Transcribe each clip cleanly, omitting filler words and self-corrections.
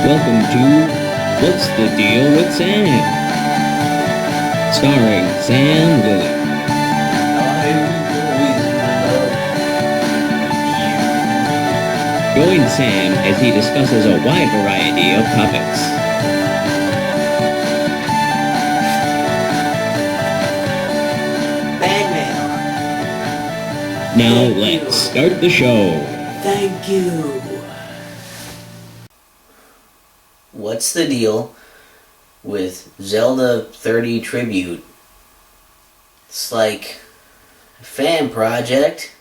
Welcome to What's the Deal with Sam? Starring Sam Lilly. Join Sam as he discusses a wide variety of topics. Fan Now Thank let's you. start the show. Thank you. What's the deal with Zelda30Tribute? It's like a fan project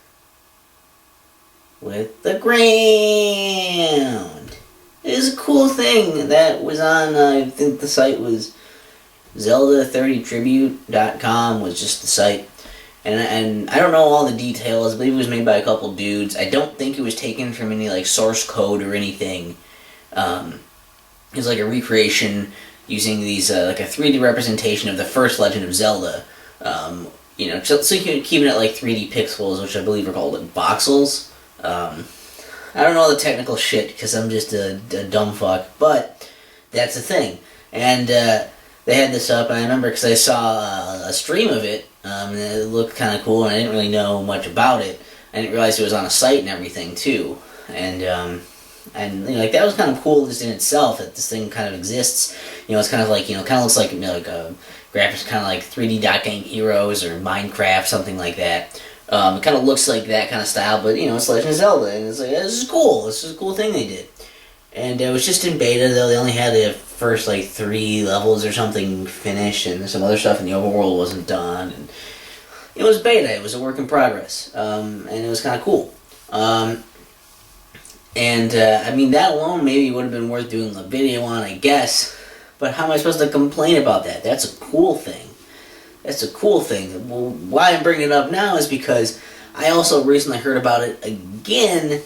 with the ground. It is a cool thing that was on, I think the site was Zelda30Tribute.com was just the site. And I don't know all the details. I believe it was made by a couple dudes. I don't think it was taken from any like source code or anything. It was like a recreation using these like a 3D representation of the first Legend of Zelda. So you can keep it at like 3D pixels, which I believe are called like voxels. I don't know all the technical shit because I'm just a dumb fuck, but that's the thing. And they had this up, and I remember because I saw a stream of it, and it looked kind of cool, and I didn't really know much about it. I didn't realize it was on a site and everything too, and that was kind of cool just in itself that this thing kind of exists. It's kind of like kind of looks like graphics kind of like 3D Dot Game Heroes or Minecraft, something like that. It kind of looks like that kind of style, but it's Legend of Zelda, and it's like this is cool. This is a cool thing they did. And it was just in beta, though. They only had the first, 3 levels or something finished, and some other stuff in the overworld wasn't done. And it was beta. It was a work in progress. And it was kind of cool. That alone maybe would have been worth doing a video on, I guess. But how am I supposed to complain about that? That's a cool thing. That's a cool thing. Well, why I'm bringing it up now is because I also recently heard about it again.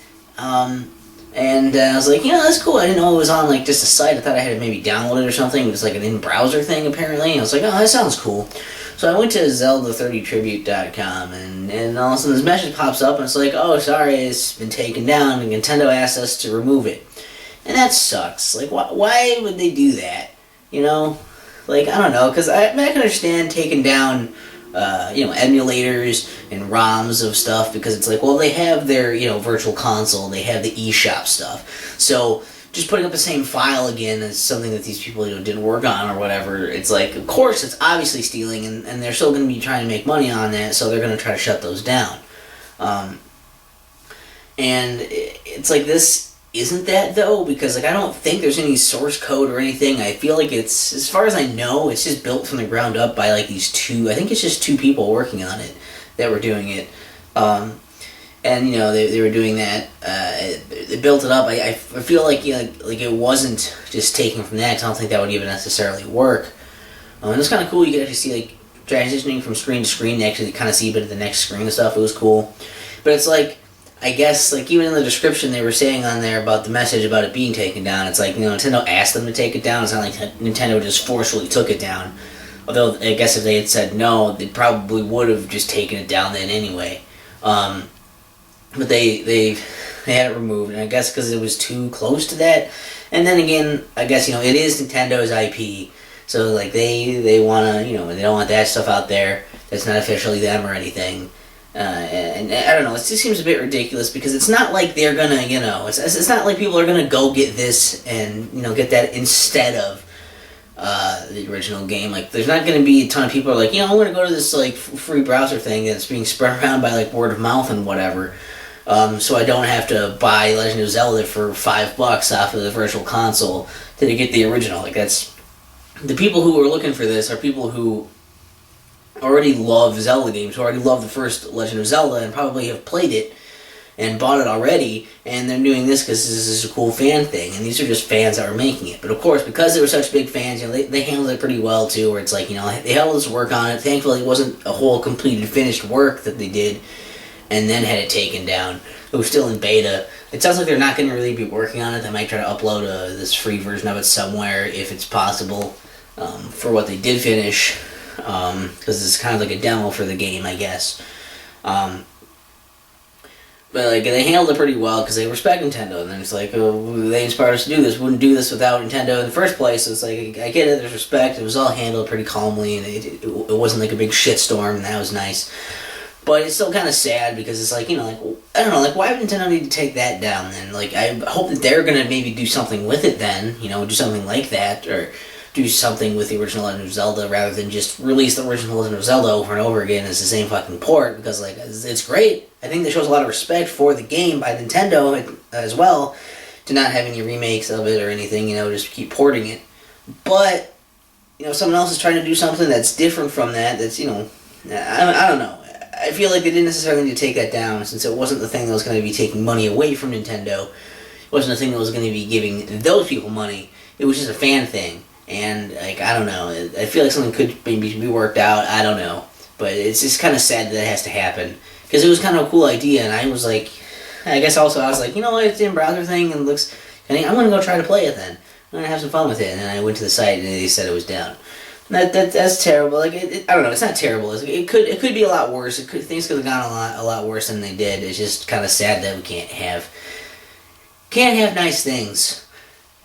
And I was like, that's cool. I didn't know it was on just a site. I thought I had to maybe download it or something. It was like an in-browser thing apparently. And I was like, oh, that sounds cool. So I went to Zelda30Tribute.com and all of a sudden this message pops up and it's like, oh, sorry, it's been taken down and Nintendo asked us to remove it. And that sucks. Why would they do that? I don't know, because I can understand taking down emulators and ROMs of stuff because it's like, well, they have their, virtual console, they have the eShop stuff. So just putting up the same file again is something that these people, didn't work on or whatever. It's like, of course, it's obviously stealing, and they're still going to be trying to make money on that, so they're going to try to shut those down. And it's like this isn't that though, because I don't think there's any source code or anything. I feel like it's, as far as I know, it's just built from the ground up by these two, I think it's just 2 people working on it that were doing it. They were doing that, they built it up. I feel like it wasn't just taken from that. I don't think that would even necessarily work. And it's kind of cool. You could actually see transitioning from screen to screen, actually kind of see a bit of the next screen and stuff. It was cool. But it's I guess, even in the description they were saying on there about the message about it being taken down, it's like, Nintendo asked them to take it down. It's not like Nintendo just forcefully took it down. Although, I guess if they had said no, they probably would have just taken it down then anyway. But they had it removed, and I guess because it was too close to that. And then again, I guess, it is Nintendo's IP, so, they want to, they don't want that stuff out there that's not officially them or anything. And I don't know, it just seems a bit ridiculous because it's not like they're gonna, it's not like people are gonna go get this and, get that instead of the original game. There's not gonna be a ton of people who are like, I'm gonna go to this, free browser thing that's being spread around by, word of mouth and whatever, so I don't have to buy Legend of Zelda for $5 off of the virtual console to get the original. That's, the people who are looking for this are people who already love Zelda games, who already love the first Legend of Zelda and probably have played it and bought it already, and they're doing this because this is a cool fan thing, and these are just fans that are making it. But of course, because they were such big fans, they handled it pretty well too, where it's like, they had all this work on it. Thankfully, it wasn't a whole completed, finished work that they did and then had it taken down. It was still in beta. It sounds like they're not going to really be working on it. They might try to upload this free version of it somewhere, if it's possible, for what they did finish. Because it's kind of like a demo for the game, I guess. But like they handled it pretty well because they respect Nintendo, and then it's like, oh, they inspired us to do this. Wouldn't do this without Nintendo in the first place. So it's like I get it. There's respect. It was all handled pretty calmly, and it wasn't like a big shitstorm, and that was nice. But it's still kind of sad because it's like, you know, like I don't know, like why would Nintendo need to take that down then? Like I hope that they're gonna maybe do something with it then, you know, do something like that or do something with the original Legend of Zelda rather than just release the original Legend of Zelda over and over again as the same fucking port because like it's great. I think that shows a lot of respect for the game by Nintendo as well to not have any remakes of it or anything, you know, just keep porting it. But you know, someone else is trying to do something that's different from that. That's, you know, I don't know. I feel like they didn't necessarily need to take that down since it wasn't the thing that was going to be taking money away from Nintendo. It wasn't the thing that was going to be giving those people money. It was just a fan thing. And, like, I don't know. I feel like something could maybe be worked out. I don't know. But it's just kind of sad that it has to happen. Because it was kind of a cool idea, and I was like... I guess also I was like, you know what, it's in browser thing, and it looks... I'm going to go try to play it then. I'm going to have some fun with it. And then I went to the site, and they said it was down. That's terrible. Like I don't know. It's not terrible. It could be a lot worse. Things could have gone a lot worse than they did. It's just kind of sad that we can't have nice things.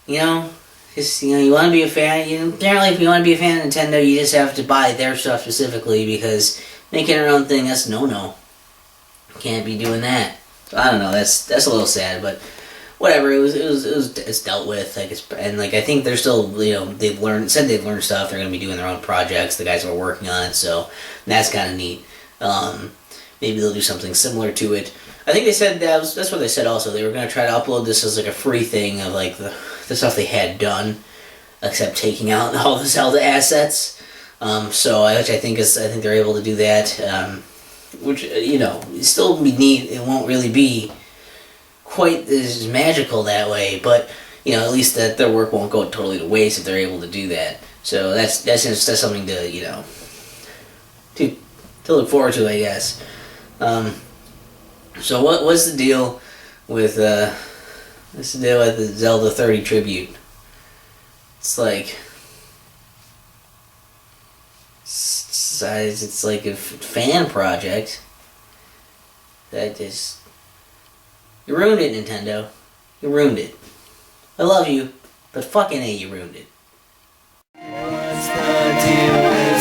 You know, just you know, you want to be a fan. Apparently, if you want to be a fan of Nintendo, you just have to buy their stuff specifically because making your own thing, that's no. Can't be doing that. So I don't know. That's a little sad, but. Whatever, it's dealt with, like I think they're still, you know, they've learned stuff. They're gonna be doing their own projects. The guys are working on it, so that's kind of neat. Maybe they'll do something similar to it. I think they said that's what they said. Also, they were gonna try to upload this as like a free thing of like the stuff they had done, except taking out all the Zelda assets. Which I think they're able to do that. Which you know, still be neat. It won't really be quite as magical that way, but you know, at least that their work won't go totally to waste if they're able to do that. So that's something to, you know, to look forward to, I guess. So what's the deal with the Zelda30Tribute? It's like it's like a fan project that just. You ruined it, Nintendo. You ruined it. I love you, but fucking A, you ruined it. What's the deal with